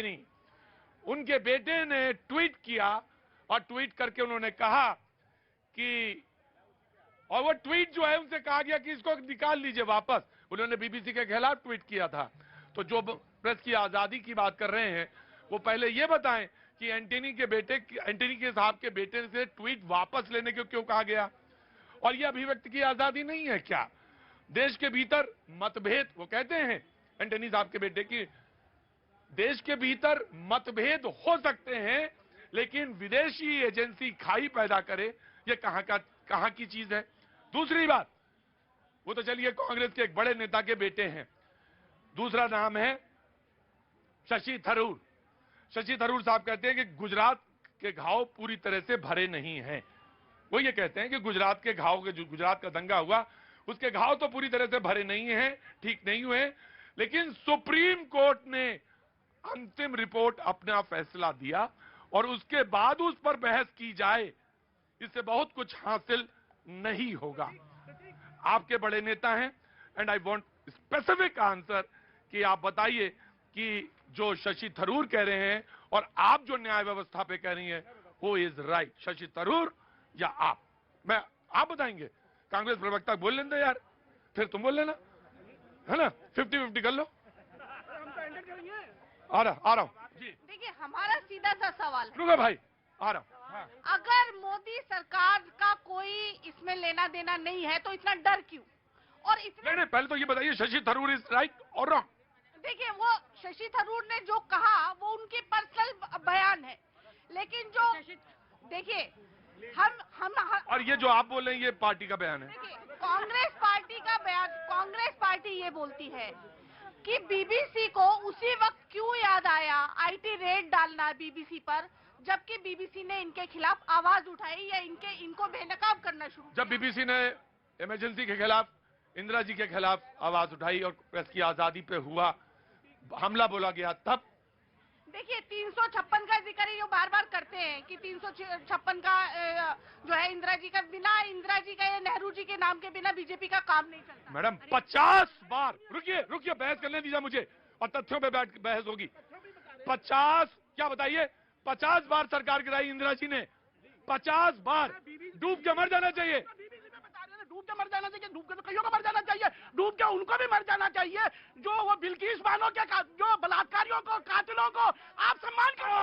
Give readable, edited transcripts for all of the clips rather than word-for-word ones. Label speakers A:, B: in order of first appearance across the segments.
A: नहीं, उनके बेटे ने ट्वीट किया और ट्वीट करके उन्होंने कहा कि, और वो ट्वीट जो है उनसे कहा गया कि इसको निकाल लीजिए वापस। उन्होंने बीबीसी के खिलाफ ट्वीट किया था। तो जो प्रेस की आजादी की बात कर रहे हैं वो पहले ये बताएं कि एंटनी के साहब के बेटे से ट्वीट वापस लेने को क्यों कहा गया, और ये अभिव्यक्ति की आजादी नहीं है क्या? देश के भीतर मतभेद, वो कहते हैं एंटनी साहब के बेटे की, देश के भीतर मतभेद हो सकते हैं लेकिन विदेशी एजेंसी खाई पैदा करे, ये कहां की चीज है? दूसरी बात, वो तो चलिए कांग्रेस के एक बड़े नेता के बेटे हैं। दूसरा नाम है शशि थरूर। शशि थरूर साहब कहते हैं कि गुजरात के घाव पूरी तरह से भरे नहीं हैं। वो ये कहते हैं कि गुजरात के घाव के, जो गुजरात का दंगा हुआ उसके घाव तो पूरी तरह से भरे नहीं हैं, ठीक नहीं हुए, लेकिन सुप्रीम कोर्ट ने अंतिम रिपोर्ट अपना फैसला दिया और उसके बाद उस पर बहस की जाए, इससे बहुत कुछ हासिल नहीं होगा। आपके बड़े नेता हैं and I want specific answer कि आप बताइए कि जो शशि थरूर कह रहे हैं और आप जो न्याय व्यवस्था पे कह रही हैं, who is right, Shashi Tharoor या आप? आप बताएंगे। कांग्रेस प्रवक्ता बोल लेते यार, फिर तुम बोल लेना, है ना? 50-50 कर लो। आ रहा हूं जी।
B: देखिए, हमारा सीधा सा सवाल है,
A: रुको भाई, आ रहा हूं। हाँ।
B: अगर मोदी सरकार का कोई इसमें लेना देना नहीं है तो इतना डर क्यों? और इतना
A: नहीं, पहले तो ये बताइए शशि थरूर इज राइट और रॉन्ग?
B: देखिए, वो शशि थरूर ने जो कहा वो उनकी पर्सनल बयान है, लेकिन जो देखिए हम
A: और ये जो आप बोल रहे हैं ये पार्टी का बयान है।
B: देखिए, कांग्रेस पार्टी का बयान, कांग्रेस पार्टी ये बोलती है कि बीबीसी को उसी वक्त क्यों याद आया आईटी रेड डालना बीबीसी पर, जबकि बीबीसी ने इनके खिलाफ आवाज उठाई या इनको बेनकाब करना शुरू किया।
A: जब बीबीसी ने इमरजेंसी के खिलाफ, इंदिरा जी के खिलाफ आवाज उठाई और प्रेस की आजादी पे हुआ हमला बोला गया, तब
B: देखिए 356 का जिक्र जो बार बार करते हैं कि 356 का जो है इंदिरा जी का, बिना इंदिरा जी का या नेहरू जी के नाम के बिना बीजेपी का काम नहीं चलता।
A: मैडम 50 बार, रुकिए बहस करने दीजिए मुझे और तथ्यों पे बैठ बहस होगी। 50 क्या बताइए, 50 बार सरकार गिराई इंदिरा जी ने, 50 बार। डूब के मर जाना चाहिए,
C: डूब के मर जाना चाहिए, डूब के तो कईयों को मर जाना चाहिए, डूब के उनको भी मर जाना चाहिए जो वो बिल्किस बानो के जो बलात्कारियों को, कातिलों को आप सम्मान करो।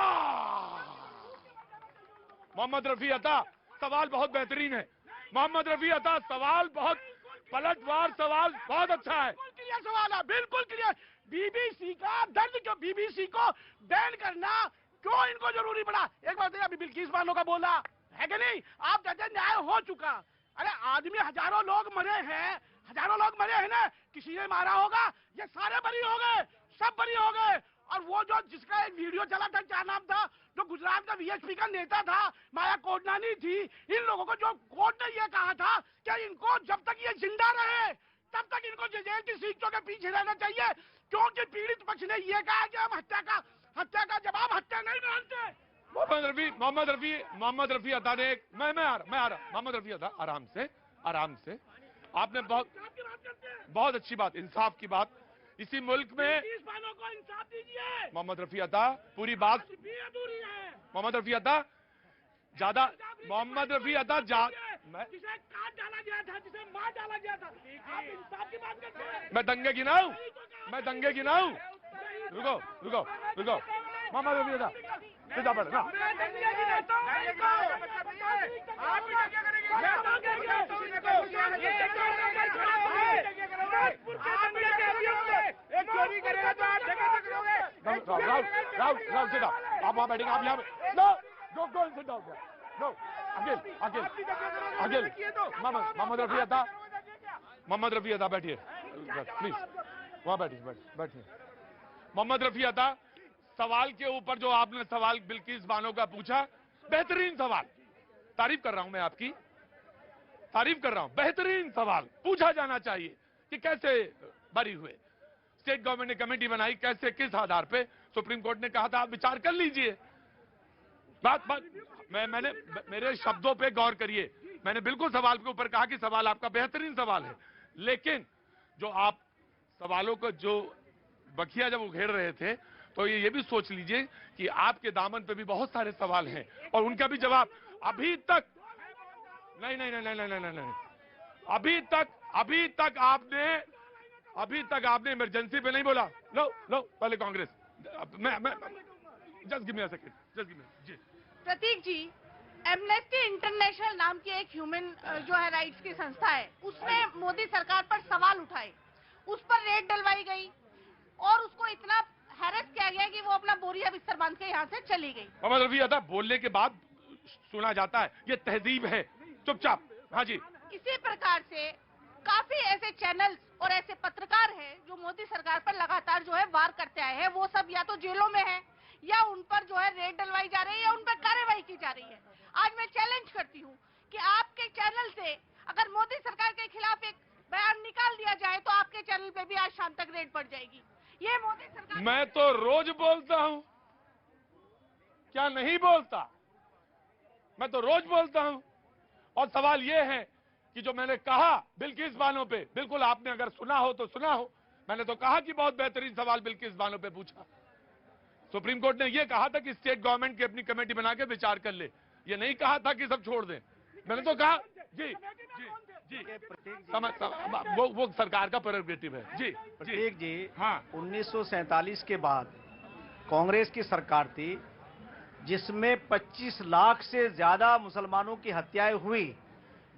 A: मोहम्मद रफी अता, सवाल बहुत बेहतरीन है। मोहम्मद रफी अता, सवाल बहुत पलटवार सवाल, बहुत अच्छा है।
C: बिल्कुल क्लियर सवाल है, बिल्कुल क्लियर। बीबीसी का दर्द क्यों, बीबीसी को बैन करना क्यों इनको जरूरी पड़ा? एक बात है, अभी बिल्किस बानो का बोला है कि नहीं, आप कहते हैं न्याय हो चुका। अरे आदमी, हजारों लोग मरे हैं ना, किसी ने मारा होगा, ये सारे बरी हो गए, सब बरी हो गए। और वो जो जिसका एक वीडियो चला था, क्या नाम था, जो गुजरात का वीएचपी का नेता था, माया कोडनानी थी, इन लोगों को जो कोर्ट ने ये कहा था कि इनको जब तक ये जिंदा रहे तब तक इनको जेल की सीटों के पीछे रहना चाहिए, क्योंकि पीड़ित पक्ष ने ये कहा कि हम हत्या का जवाब हत्या नहीं मानते।
A: मोहम्मद रफी अता ने मैं आ रहा मोहम्मद रफी अता, आराम से आपने बहुत अच्छी बात, इंसाफ की बात इसी मुल्क में।
C: को इंसाफ दीजिए।
A: मोहम्मद रफी अता, पूरी बात
C: अधूरी है।
A: मोहम्मद रफी अता ज्यादा, मोहम्मद रफी अता
C: जिसे काट डाला गया था, जिसे मार डाला गया था, आप इंसाफ की बात करते हैं।
A: मैं दंगे गिनाऊं? रुको मोहम्मद रफी अता सीधा पड़ ना। राहुल सीधा, आप वहां बैठेंगे, आप यहाँ पे no, go and sit down there, no, अगिल मोहम्मद रफी अता बैठिए प्लीज, वहां बैठिए। मोहम्मद रफी अता, सवाल के ऊपर जो आपने सवाल बिल्किस बानो का पूछा, बेहतरीन सवाल, तारीफ कर रहा हूं मैं आपकी, बेहतरीन सवाल पूछा जाना चाहिए कि कैसे बरी हुए। स्टेट गवर्नमेंट ने कमेटी बनाई, कैसे, किस आधार पे? सुप्रीम कोर्ट ने कहा था आप विचार कर लीजिए। मैंने मेरे शब्दों पे गौर करिए, मैंने बिल्कुल सवाल के ऊपर कहा कि सवाल आपका बेहतरीन सवाल है, लेकिन जो आप सवालों को जो बखिया जब उघेड़ रहे थे तो ये भी सोच लीजिए कि आपके दामन पे भी बहुत सारे सवाल हैं और उनका भी जवाब अभी तक नहीं नहीं नहीं नहीं नहीं नहीं नहीं अभी तक आपने इमरजेंसी पे नहीं बोला। लो पहले कांग्रेस मैं just give me a second, just give me जी।
B: प्रतीक जी, एमनेस्टी इंटरनेशनल नाम की एक ह्यूमन जो है राइट्स की संस्था है, उसने मोदी सरकार पर सवाल उठाए, उस पर रेड डलवाई गई और उसको इतना हैरेस किया गया कि वो अपना बोरिया बिस्तर बांध के यहाँ से चली गई।
A: मोहम्मद रफी आता बोलने के बाद सुना जाता है, ये तहजीब है, चुपचाप। हाँ जी।
B: इसी प्रकार से काफी ऐसे चैनल्स और ऐसे पत्रकार हैं जो मोदी सरकार पर लगातार जो है वार करते आए हैं, वो सब या तो जेलों में हैं या उन पर जो है रेड डलवाई जा रही है या उन पर कार्रवाई की जा रही है। आज मैं चैलेंज करती हूँ कि आपके चैनल से अगर मोदी सरकार के खिलाफ एक बयान निकाल दिया जाए तो आपके चैनल पे भी आज शाम तक रेड पड़ जाएगी। ये मोदी सरकार,
A: मैं तो रोज बोलता हूँ, क्या नहीं बोलता? मैं तो रोज बोलता हूँ। और सवाल ये है कि जो मैंने कहा बिल्किस बानो पे, बिल्कुल आपने अगर सुना हो तो सुना हो, मैंने तो कहा कि बहुत बेहतरीन सवाल बिल्किस बानो पे पूछा। सुप्रीम कोर्ट ने यह कहा था कि स्टेट गवर्नमेंट की अपनी कमेटी बना के विचार कर ले, ये नहीं कहा था कि सब छोड़ दें। मैंने तो कहा जी वो सरकार का प्रेरोगेटिव है। जी
D: प्रतीक जी,
A: हाँ।
D: 1947 के बाद कांग्रेस की सरकार थी जिसमें 25 लाख से ज्यादा मुसलमानों की हत्याएं हुई।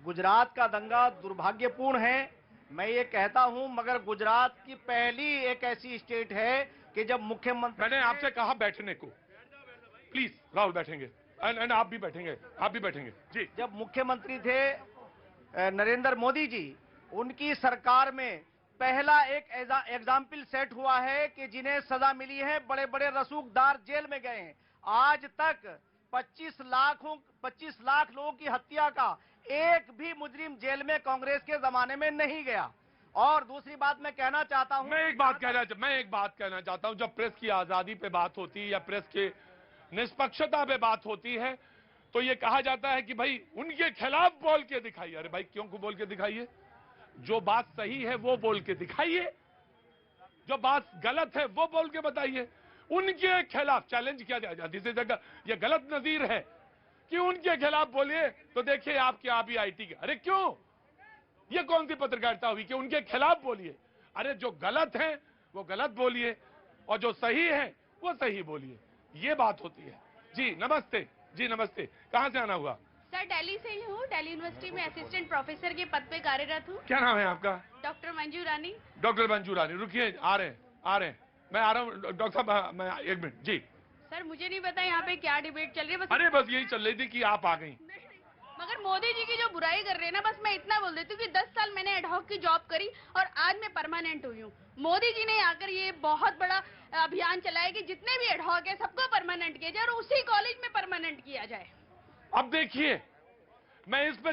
D: गुजरात का दंगा दुर्भाग्यपूर्ण है, मैं ये कहता हूं, मगर गुजरात की पहली एक ऐसी स्टेट है कि जब मुख्यमंत्री,
A: मैंने आपसे कहा बैठने को, प्लीज राहुल बैठेंगे एंड आप भी बैठेंगे जी।
D: जब मुख्यमंत्री थे नरेंद्र मोदी जी, उनकी सरकार में पहला एक एग्जाम्पल सेट हुआ है कि जिन्हें सजा मिली है, बड़े बड़े रसूखदार जेल में गए हैं। आज तक 25 लाख लोगों की हत्या का एक भी मुजरिम जेल में कांग्रेस के जमाने में नहीं गया। और दूसरी बात मैं कहना चाहता हूं,
A: मैं एक बात कहना चाहता हूं, जब प्रेस की आजादी पे बात होती है या प्रेस के निष्पक्षता पे बात होती है तो ये कहा जाता है कि भाई उनके खिलाफ बोल के दिखाइए। अरे भाई क्यों को बोल के दिखाइए? जो बात सही है वो बोल के दिखाइए, जो बात गलत है वो बोल के बताइए। उनके खिलाफ चैलेंज किया जाए, ये गलत नजीर है कि उनके खिलाफ बोलिए तो देखिए आपके आप ही आईटी के। अरे क्यों? ये कौन सी पत्रकारिता हुई कि उनके खिलाफ बोलिए? अरे जो गलत है वो गलत बोलिए और जो सही है वो सही बोलिए, ये बात होती है। जी नमस्ते। जी नमस्ते, कहाँ से आना हुआ?
E: सर दिल्ली से ही हूँ, दिल्ली यूनिवर्सिटी में असिस्टेंट प्रोफेसर के पद पे कार्यरत हूँ।
A: क्या नाम है आपका?
E: डॉक्टर मंजू रानी।
A: डॉक्टर मंजू रानी, रुकिए, आ रहे हैं, मैं आ रहा हूँ डॉक्टर साहब, मैं 1 मिनट। जी
E: सर मुझे नहीं पता यहाँ पे क्या डिबेट चल रही है,
A: अरे बस यही चल रही थी कि आप आ गई।
E: मगर मोदी जी की जो बुराई कर रहे हैं ना, बस मैं इतना बोल देती हूँ कि 10 साल मैंने एडहॉक की जॉब करी और आज मैं परमानेंट हुई हूँ। मोदी जी ने आकर ये बहुत बड़ा अभियान चलाया कि जितने भी एडहॉक है सबको परमानेंट किया जाए और उसी कॉलेज में परमानेंट किया जाए।
A: अब देखिए मैं इस पे